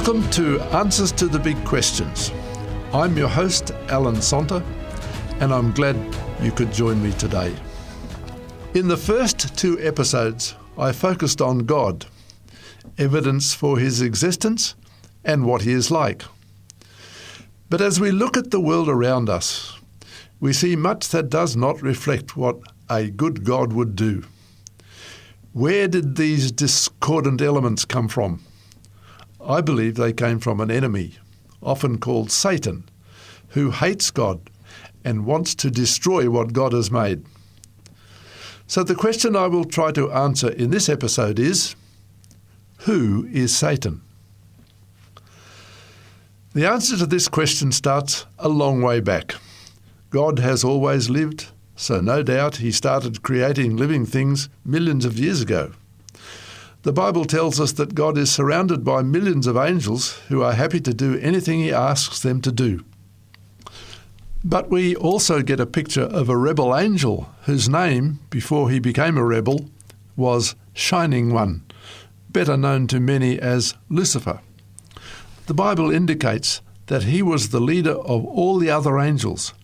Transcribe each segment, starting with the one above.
Welcome to Answers to the Big Questions. I'm your host, Alan Sonta, and I'm glad you could join me today. In the first two episodes, I focused on God, evidence for his existence, and what he is like. But as we look at the world around us, we see much that does not reflect what a good God would do. Where did these discordant elements come from? I believe they came from an enemy, often called Satan, who hates God and wants to destroy what God has made. So the question I will try to answer in this episode is, who is Satan? The answer to this question starts a long way back. God has always lived, so no doubt he started creating living things millions of years ago. The Bible tells us that God is surrounded by millions of angels who are happy to do anything he asks them to do. But we also get a picture of a rebel angel whose name, before he became a rebel, was Shining One, better known to many as Lucifer. The Bible indicates that he was the leader of all the other angels,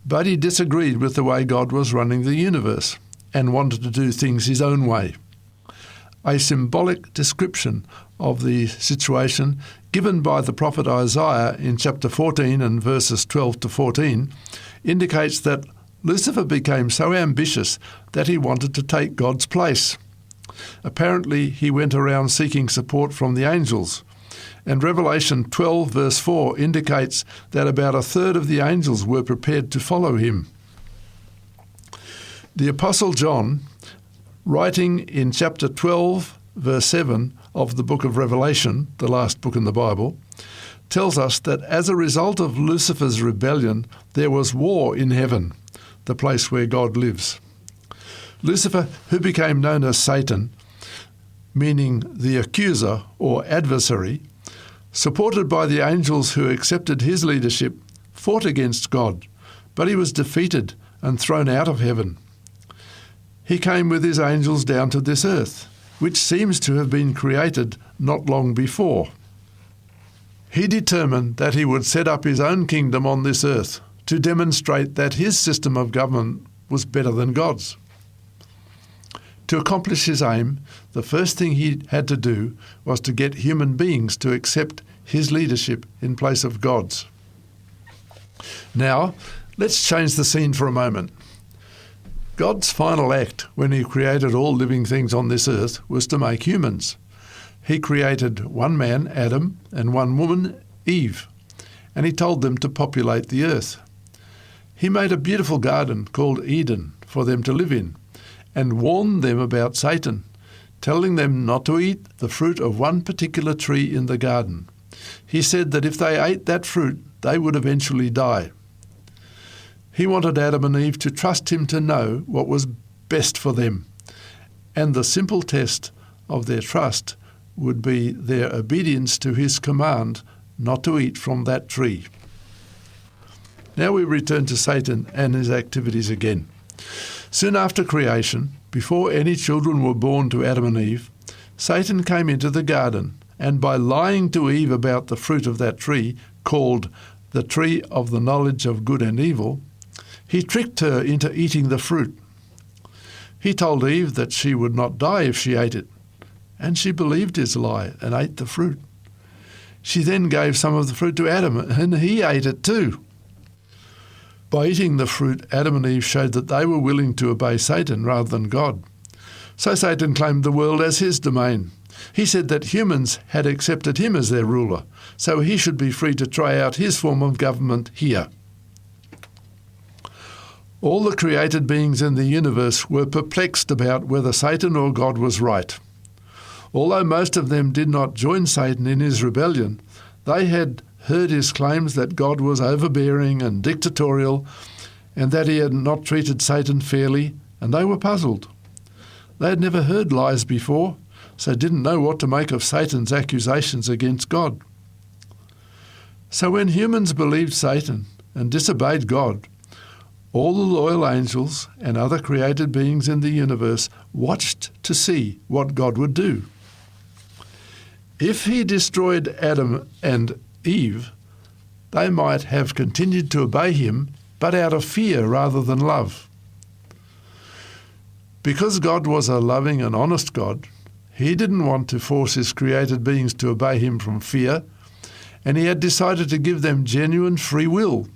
but he disagreed with the way God was running the universe and wanted to do things his own way. A symbolic description of the situation given by the prophet Isaiah in chapter 14 and verses 12 to 14 indicates that Lucifer became so ambitious that he wanted to take God's place. Apparently, he went around seeking support from the angels, and Revelation 12 verse 4 indicates that about a third of the angels were prepared to follow him. The Apostle John, writing in chapter 12, verse 7 of the book of Revelation, the last book in the Bible, tells us that as a result of Lucifer's rebellion, there was war in heaven, the place where God lives. Lucifer, who became known as Satan, meaning the accuser or adversary, supported by the angels who accepted his leadership, fought against God, but he was defeated and thrown out of heaven. He came with his angels down to this earth, which seems to have been created not long before. He determined that he would set up his own kingdom on this earth to demonstrate that his system of government was better than God's. To accomplish his aim, the first thing he had to do was to get human beings to accept his leadership in place of God's. Now, let's change the scene for a moment. God's final act when he created all living things on this earth was to make humans. He created one man, Adam, and one woman, Eve, and he told them to populate the earth. He made a beautiful garden called Eden for them to live in and warned them about Satan, telling them not to eat the fruit of one particular tree in the garden. He said that if they ate that fruit, they would eventually die. He wanted Adam and Eve to trust him to know what was best for them, and the simple test of their trust would be their obedience to his command not to eat from that tree. Now we return to Satan and his activities again. Soon after creation, before any children were born to Adam and Eve, Satan came into the garden, and by lying to Eve about the fruit of that tree, called the tree of the knowledge of good and evil, he tricked her into eating the fruit. He told Eve that she would not die if she ate it, and she believed his lie and ate the fruit. She then gave some of the fruit to Adam, and he ate it too. By eating the fruit, Adam and Eve showed that they were willing to obey Satan rather than God. So Satan claimed the world as his domain. He said that humans had accepted him as their ruler, so he should be free to try out his form of government here. All the created beings in the universe were perplexed about whether Satan or God was right. Although most of them did not join Satan in his rebellion, they had heard his claims that God was overbearing and dictatorial and that he had not treated Satan fairly, and they were puzzled. They had never heard lies before, so didn't know what to make of Satan's accusations against God. So when humans believed Satan and disobeyed God, all the loyal angels and other created beings in the universe watched to see what God would do. If he destroyed Adam and Eve, they might have continued to obey him, but out of fear rather than love. Because God was a loving and honest God, he didn't want to force his created beings to obey him from fear, and he had decided to give them genuine free will,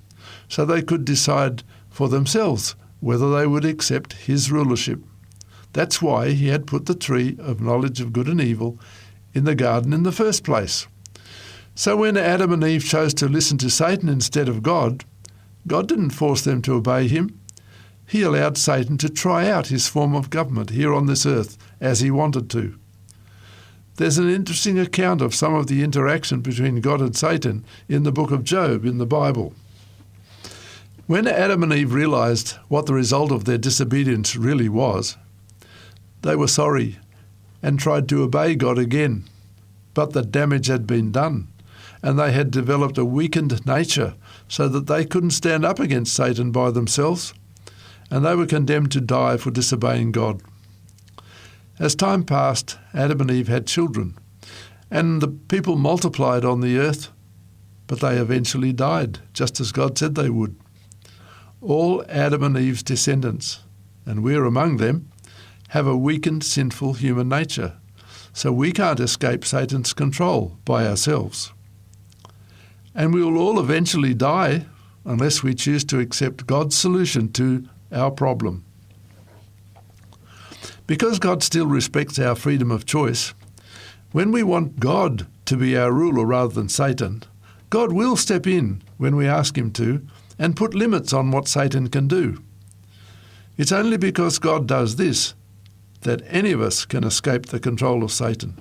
so they could decide for themselves whether they would accept his rulership. That's why he had put the tree of knowledge of good and evil in the garden in the first place. So when Adam and Eve chose to listen to Satan instead of God, God didn't force them to obey him. He allowed Satan to try out his form of government here on this earth as he wanted to. There's an interesting account of some of the interaction between God and Satan in the book of Job in the Bible. When Adam and Eve realized what the result of their disobedience really was, they were sorry and tried to obey God again. But the damage had been done, and they had developed a weakened nature so that they couldn't stand up against Satan by themselves, and they were condemned to die for disobeying God. As time passed, Adam and Eve had children, and the people multiplied on the earth, but they eventually died, just as God said they would. All Adam and Eve's descendants, and we're among them, have a weakened, sinful human nature, so we can't escape Satan's control by ourselves. And we will all eventually die unless we choose to accept God's solution to our problem. Because God still respects our freedom of choice, when we want God to be our ruler rather than Satan, God will step in when we ask him to and put limits on what Satan can do. It's only because God does this that any of us can escape the control of Satan.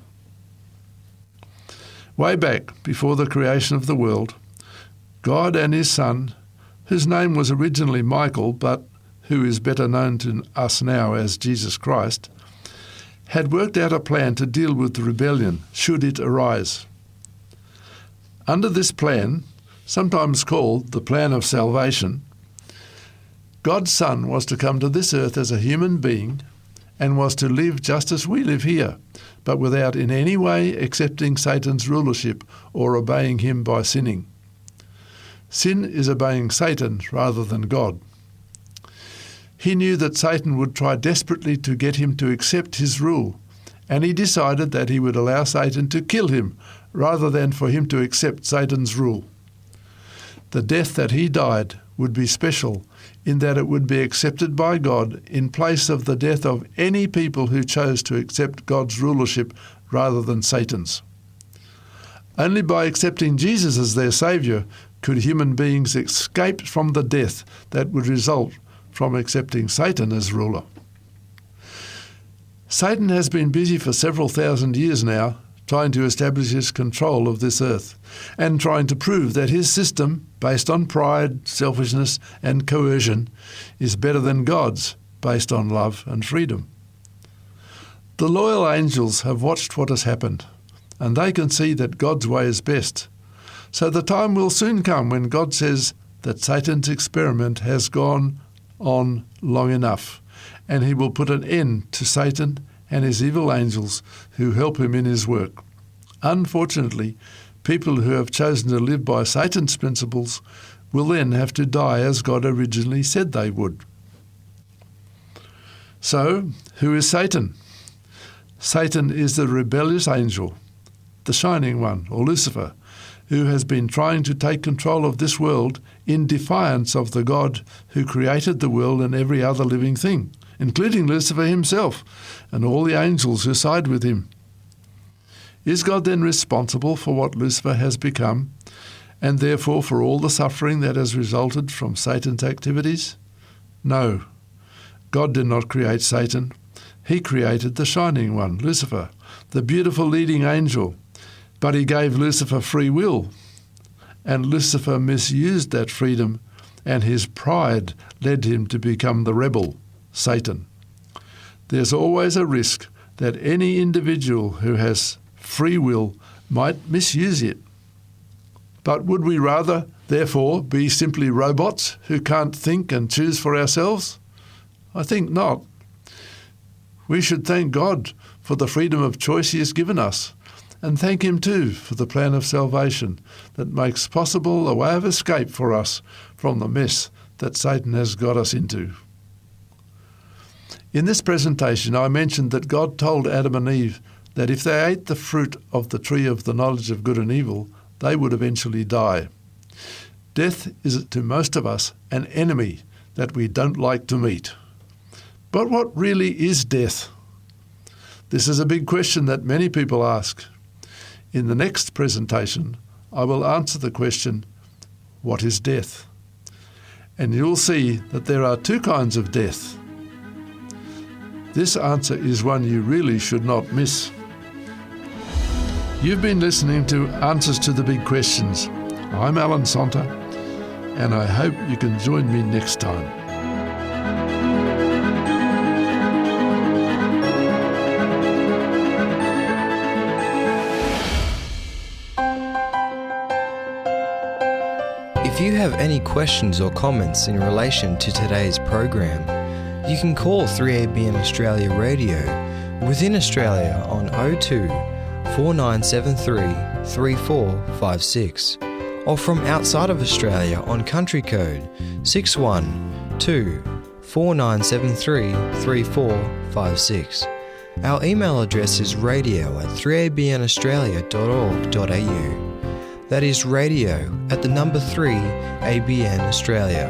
Way back, before the creation of the world, God and his Son, whose name was originally Michael, but who is better known to us now as Jesus Christ, had worked out a plan to deal with the rebellion, should it arise. Under this plan, sometimes called the plan of salvation, God's Son was to come to this earth as a human being and was to live just as we live here, but without in any way accepting Satan's rulership or obeying him by sinning. Sin is obeying Satan rather than God. He knew that Satan would try desperately to get him to accept his rule, and he decided that he would allow Satan to kill him rather than for him to accept Satan's rule. The death that he died would be special in that it would be accepted by God in place of the death of any people who chose to accept God's rulership rather than Satan's. Only by accepting Jesus as their Saviour could human beings escape from the death that would result from accepting Satan as ruler. Satan has been busy for several thousand years now trying to establish his control of this earth and trying to prove that his system, based on pride, selfishness and coercion, is better than God's, based on love and freedom. The loyal angels have watched what has happened, and they can see that God's way is best. So the time will soon come when God says that Satan's experiment has gone on long enough, and he will put an end to Satan and his evil angels who help him in his work. Unfortunately, people who have chosen to live by Satan's principles will then have to die as God originally said they would. So, who is Satan? Satan is the rebellious angel, the shining one, or Lucifer, who has been trying to take control of this world in defiance of the God who created the world and every other living thing, including Lucifer himself and all the angels who side with him. Is God then responsible for what Lucifer has become, and therefore for all the suffering that has resulted from Satan's activities? No. God did not create Satan. He created the shining one, Lucifer, the beautiful leading angel. But he gave Lucifer free will, and Lucifer misused that freedom, and his pride led him to become the rebel, Satan. There's always a risk that any individual who has free will might misuse it. But would we rather, therefore, be simply robots who can't think and choose for ourselves? I think not. We should thank God for the freedom of choice he has given us, and thank Him too for the plan of salvation that makes possible a way of escape for us from the mess that Satan has got us into. In this presentation, I mentioned that God told Adam and Eve that if they ate the fruit of the tree of the knowledge of good and evil, they would eventually die. Death is to most of us an enemy that we don't like to meet. But what really is death? This is a big question that many people ask. In the next presentation, I will answer the question, what is death? And you'll see that there are two kinds of death. This answer is one you really should not miss. You've been listening to Answers to the Big Questions. I'm Alan Sonta, and I hope you can join me next time. If you have any questions or comments in relation to today's program, you can call 3ABN Australia Radio within Australia on 02 4973 3456 or from outside of Australia on country code 612 4973 3456. Our email address is radio@3abnaustralia.org.au. That is radio at the number 3 ABN Australia,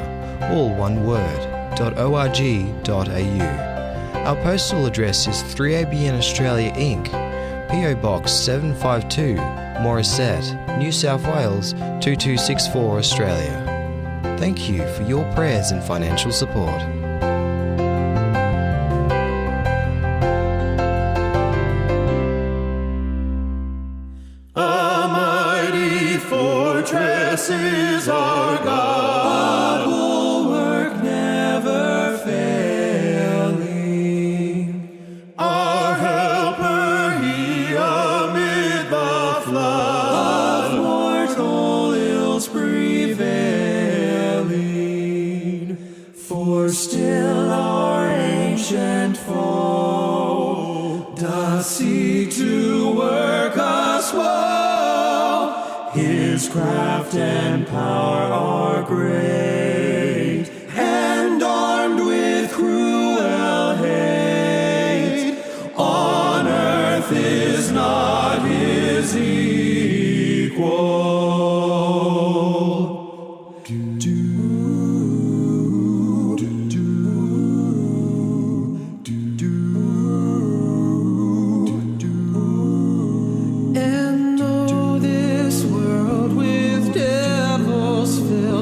all one word, .org.au. Our postal address is 3ABN Australia Inc., PO Box 752, Morisset, New South Wales 2264 Australia. Thank you for your prayers and financial support. Fortress is our God, bulwark never failing. Our helper, He amid the flood of mortal ills prevailing. For still our ancient foe does seek to work us woe. His craft and power are great, and armed with cruel hate. On earth is not his equal.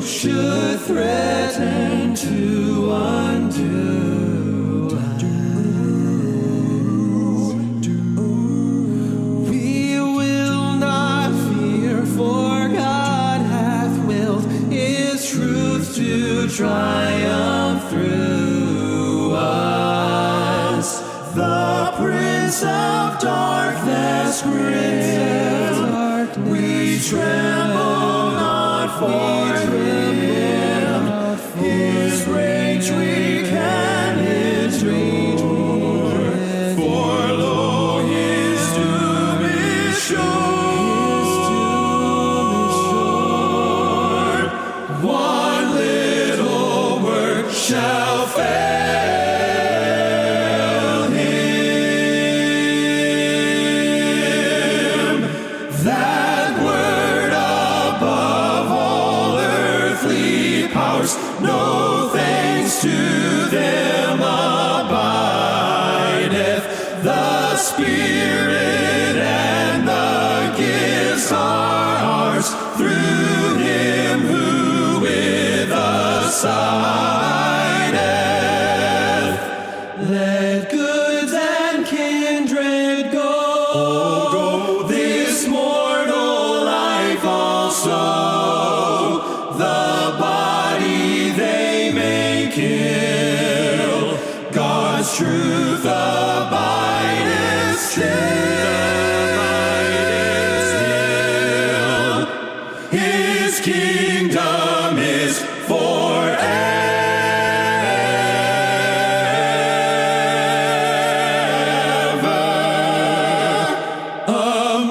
Should threaten to undo us, we will not fear, for God hath willed His truth to triumph through us. The Prince of Darkness grim, we tremble not for Him. His rage we can endure, for lo, His doom is sure. One little word shall fail Him. That word above all earthly powers, no thanks to them abideth. The Spirit and the gifts are ours through Him who with us abideth. Let goods and kindred go, this mortal life also. The body they may kill, God's truth abideth still. His kingdom is forever. A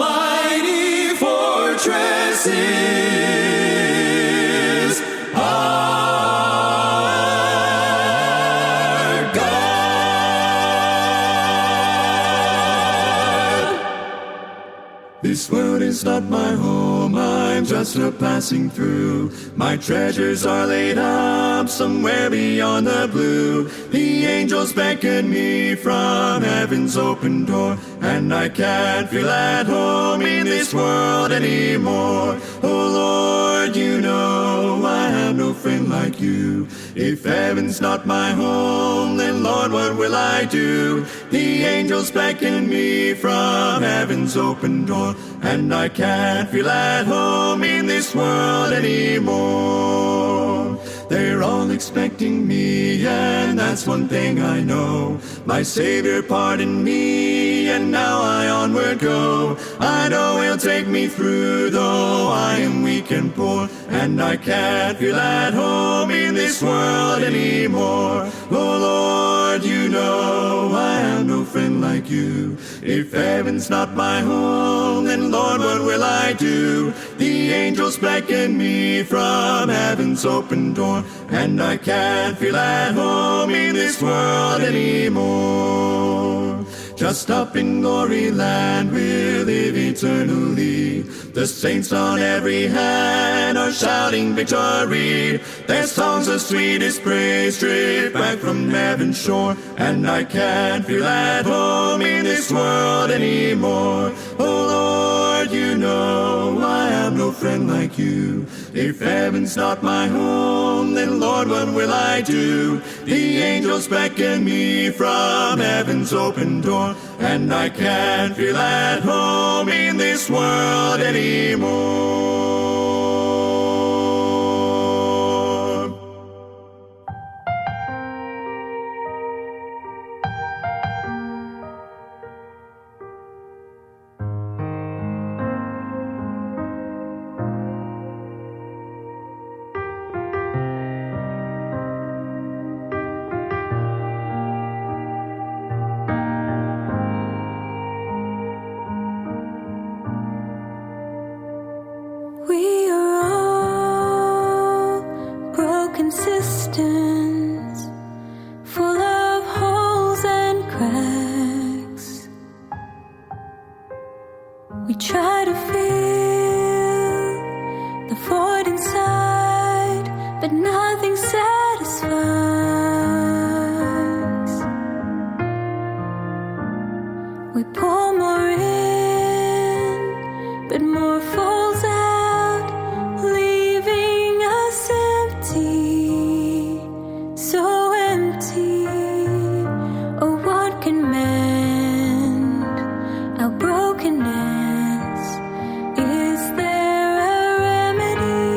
heaven's not my home, I'm just a passing through. My treasures are laid up somewhere beyond the blue. The angels beckon me from heaven's open door, and I can't feel at home in this world anymore. Oh Lord, you know I have no friend like you. If heaven's not my home, then Lord, what will I do? The angels beckon me from heaven's open door, and I can't feel at home in this world anymore. They're all expecting me, and that's one thing I know. My Savior pardoned me, and now I onward go. I know He'll take me through, though I am weak and poor, and I can't feel at home in this world anymore. Oh Lord, you know I have no friend like you. If heaven's not my home, then Lord, what will I do? The angels beckon me from heaven's open door, and I can't feel at home in this world anymore. Just up in glory land we'll live eternally. The saints on every hand are shouting victory. Their songs of sweetest praise drip back from heaven's shore, and I can't feel at home in this world anymore. Oh Lord, you know I have no friend like you. If heaven's not my home, then Lord, what will I do? The angels beckon me from heaven's open door, and I can't feel at home in this world anymore. We are all broken cisterns, full of holes and cracks. We try to fill the void inside, but nothing satisfies. We pour more in, but more falls out, leaving us empty, so empty. Oh, what can mend our brokenness? Is there a remedy?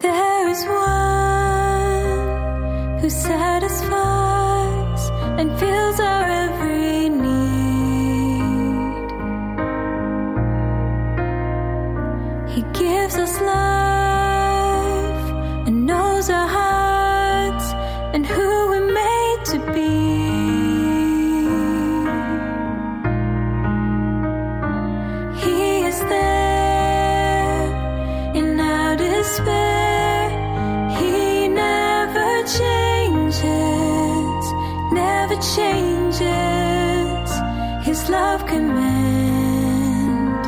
There is one who satisfies and fills our every need. He gives us life and knows our hearts and who we're made to be. He is there in our despair. He never changes, never changes. His love can mend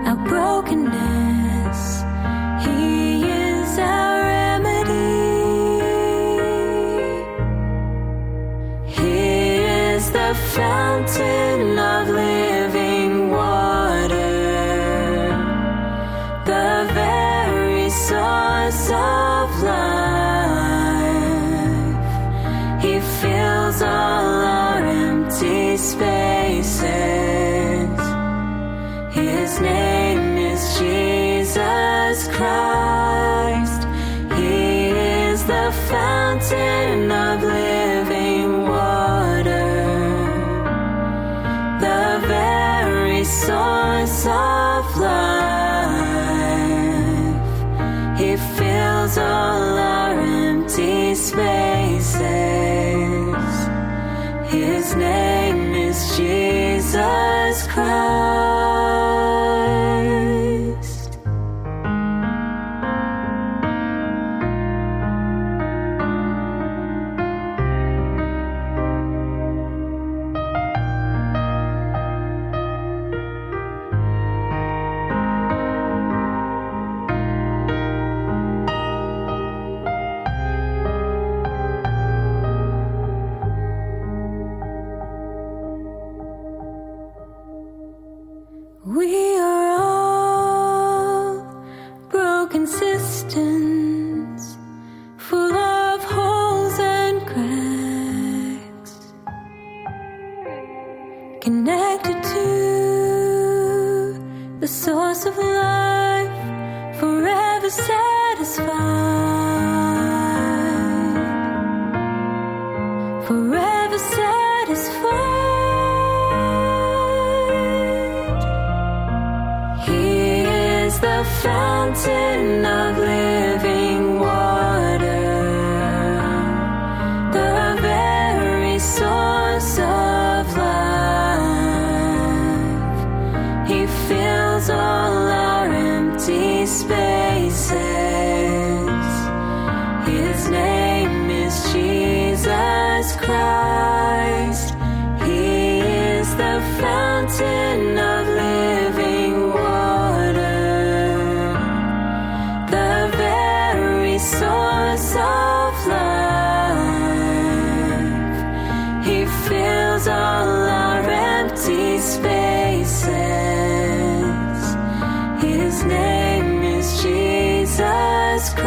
our brokenness. He is our remedy. He is the fountain of living water, the very source of life. He fills all our empty spaces. His name is Jesus Christ. He is the fountain of living water, the very source of life. He fills all our empty spaces. His name is Jesus Christ. the source of life, forever satisfied, forever satisfied. He is the fountain of living water, the very source of life. He fills all our empty spaces. His name is Jesus Christ. He is the fountain of living water, the very source of life. He fills all our empty spaces. His name is Jesus Christ.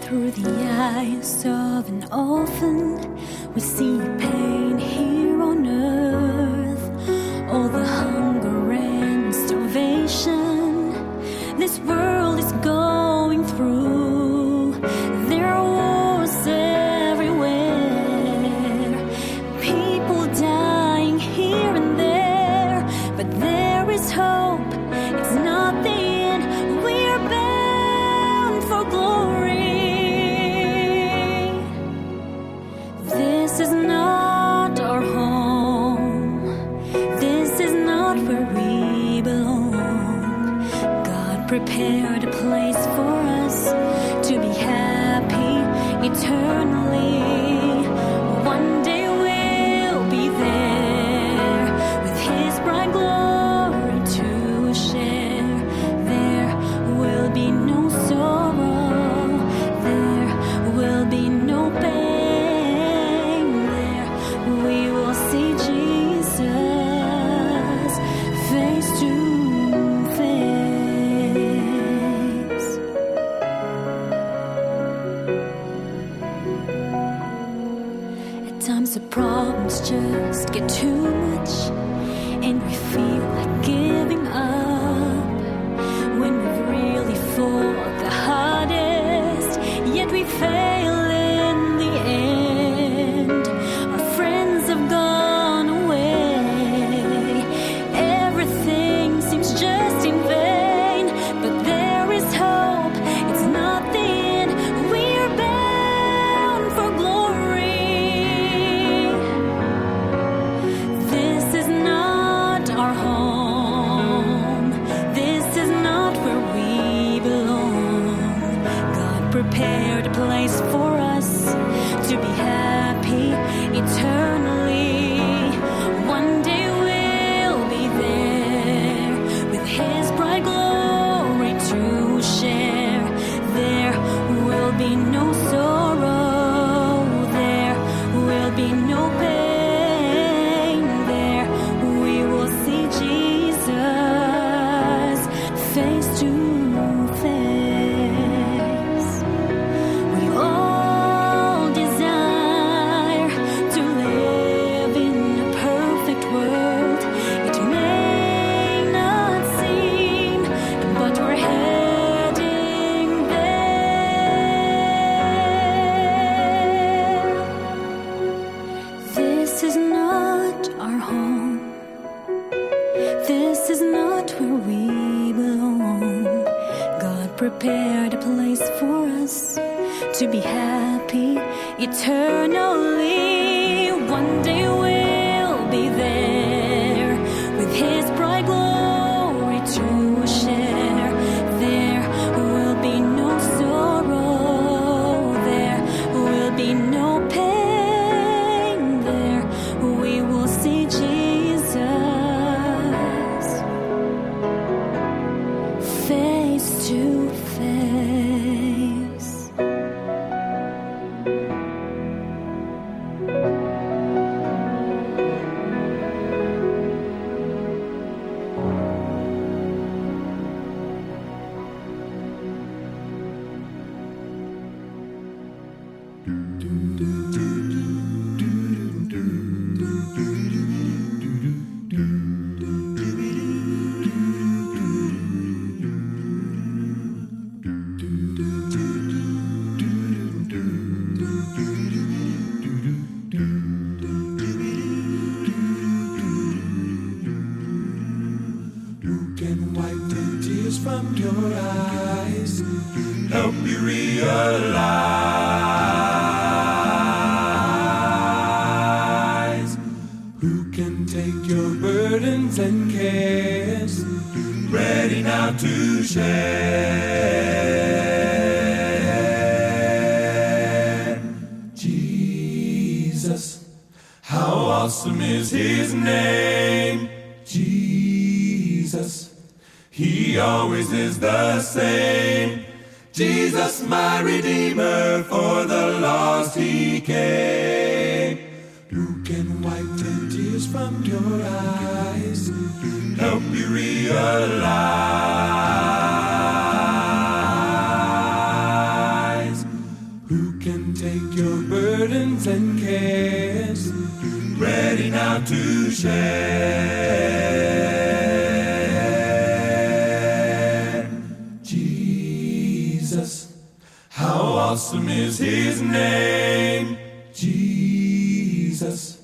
Through the eyes of an orphan, we see pain here on earth. All the hunger and starvation this world is going through. There are wars everywhere, people dying here and there. But there is hope, it's not the end. We're bound for glory. This is not our home. This is not where we belong. God prepared a place for us to be happy eternally. One day we'll be there with His bright glory to share. There will be no sorrow. There will be no pain. We will see Jesus face to face. At times the problems just get too much, and we feel like giving up when we've really fought the hardest, yet we fail in the end. Our friends have gone away. Everything seems just in vain, but there is hope. It's not the end. We're bound for glory. This is not our home. This is not where we belong. God prepared a place for us to be happy eternally. One day we'll be there with His bright glory to share. There will be no sorrow. There will be no pain. There we will see Jesus face to face. We all desire to live in a perfect world. It may not seem, but we're heading there. This is not our home. This is not where we belong. God prepared a place for us to be happy eternally. One day we'll be there with His bright glory to share. There from your eyes, help you realize who can take your burdens and cares, ready now to share. Jesus, how awesome is his name. Jesus, he always is the same. Jesus, my Redeemer, for the lost he came. Who can wipe the tears from your eyes, help you realize who can take your burdens and cares, ready now to share. Jesus, how awesome is his name. Jesus,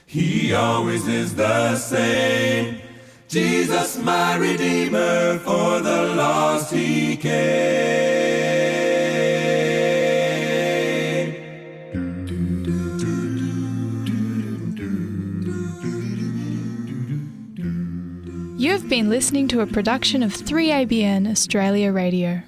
he always is the same. Jesus, my Redeemer, for the lost he came. You've been listening to a production of 3ABN Australia Radio.